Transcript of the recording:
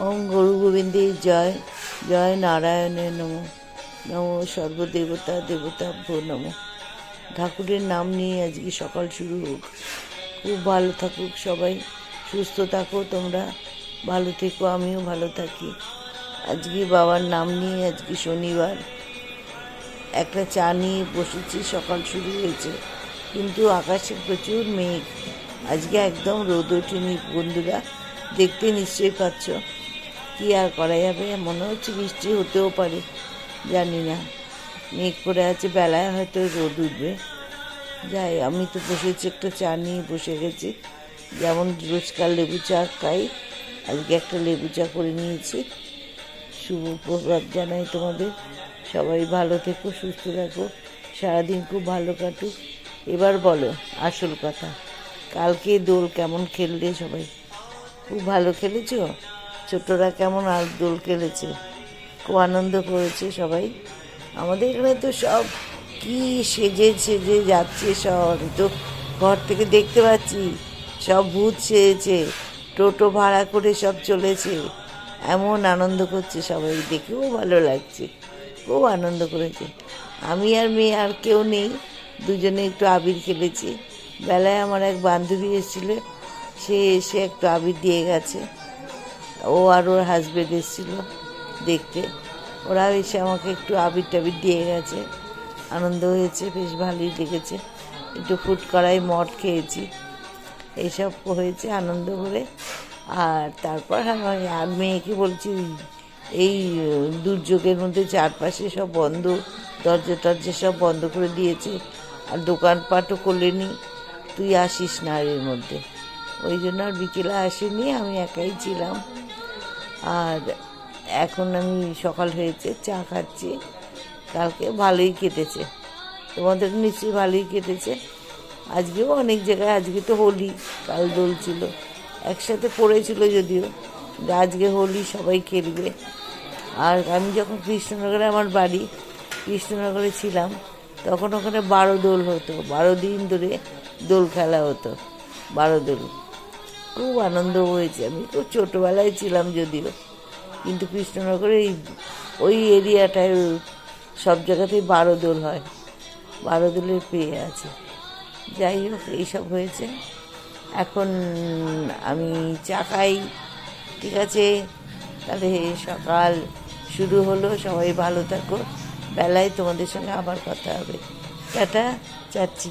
ওম গুরু গোবিন্দের জয়। জয় নারায়ণের নমঃ। নমঃ সর্বদেবতা দেবতাভ্যো নমঃ। ঠাকুরের নাম নিয়ে আজকে সকাল শুরু হোক। খুব ভালো থাকুক সবাই, সুস্থ থাকো, তোমরা ভালো থেকো, আমিও ভালো থাকি। আজকে বাবার নাম নিয়ে, আজকে শনিবার, একটা চা নিয়ে বসেছি, সকাল শুরু হয়েছে, কিন্তু আকাশে প্রচুর মেঘ। আজকে একদম রোদ ওঠেনি বন্ধুরা, দেখতে নিশ্চয়ই পাচ্ছ। কি আর করা যাবে, মনে হচ্ছে বৃষ্টি হতেও পারে, জানি না। মেঘ করে আছে, বেলায় হয়তো রোদ উঠবে। যাই, আমি তো বসেছি, একটা চা নিয়ে বসে গেছি। যেমন রোজকার লেবু চা খাই, আজকে একটা লেবু চা করে নিয়েছি। শুভ প্রভাত জানাই তোমাদের। সবাই ভালো থেকো, সুস্থ থাকো, সারাদিন খুব ভালো কাটুক। এবার বলো আসল কথা, কালকে দোল কেমন খেললে সবাই? খুব ভালো খেলেছো? ছোটরা কেমন আর দোল খেলেছে? খুব আনন্দ করেছে সবাই। আমাদের এখানে তো সব কি সেজে সেজে যাচ্ছে, সব আমি তো ঘর থেকে দেখতে পাচ্ছি, সব ভূত সেজেছে, টোটো ভাড়া করে সব চলেছে, এমন আনন্দ করছে সবাই, দেখেও ভালো লাগছে, খুব আনন্দ করেছে। আমি আর মেয়ে আর কেউ নেই, দুজনে একটু আবির খেলেছি। বেলায় আমার এক বান্ধবী এসেছিল, সে এসে একটু আবির দিয়ে গেছে। ও আর ওর হাজব্যান্ড এসেছিল দেখতে, ওরা এসে আমাকে একটু আবির টাবির দিয়ে গেছে। আনন্দ হয়েছে, বেশ ভালোই লেগেছে। একটু ফুটকড়াই মদ খেয়েছি, এইসব হয়েছে আনন্দ করে। আর তারপর আর মেয়েকে বলছি, এই দুর্যোগের মধ্যে চারপাশে সব বন্ধ, দরজা টরজা সব বন্ধ করে দিয়েছে, আর দোকানপাটও করলেনি, তুই আসিস না এর মধ্যে। ওই জন্য আর বিকেলে আসিনি, আমি একাই ছিলাম। আর এখন আমি সকাল হয়েছে, চা খাচ্ছি। কালকে ভালোই কেটেছে, তোমাদের নিশ্চয়ই ভালোই কেটেছে। আজকেও অনেক জায়গায়, আজকে তো হোলি, কাল দোল ছিল, একসাথে পড়েছিল যদিও, আজকে হোলি, সবাই খেলবে। আর আমি যখন কৃষ্ণনগরে, আমার বাড়ি কৃষ্ণনগরে ছিলাম, তখন ওখানে 12 দোল হতো, 12 দিন ধরে দোল খেলা হতো, 12 দোল। খুব আনন্দ হয়েছে। আমি খুব ছোটোবেলায় ছিলাম যদিও, কিন্তু কৃষ্ণনগরে ওই এরিয়াটায় সব জায়গাতেই 12 দোল হয়, 12 দোলের পেয়ে আছে। যাই হোক, এইসব হয়েছে। এখন আমি চা খাই, ঠিক আছে? তাহলে সকাল শুরু হলো, সবাই ভালো থাকো। বেলায় তোমাদের সঙ্গে আবার কথা হবে। টাটা, চাচ্ছি।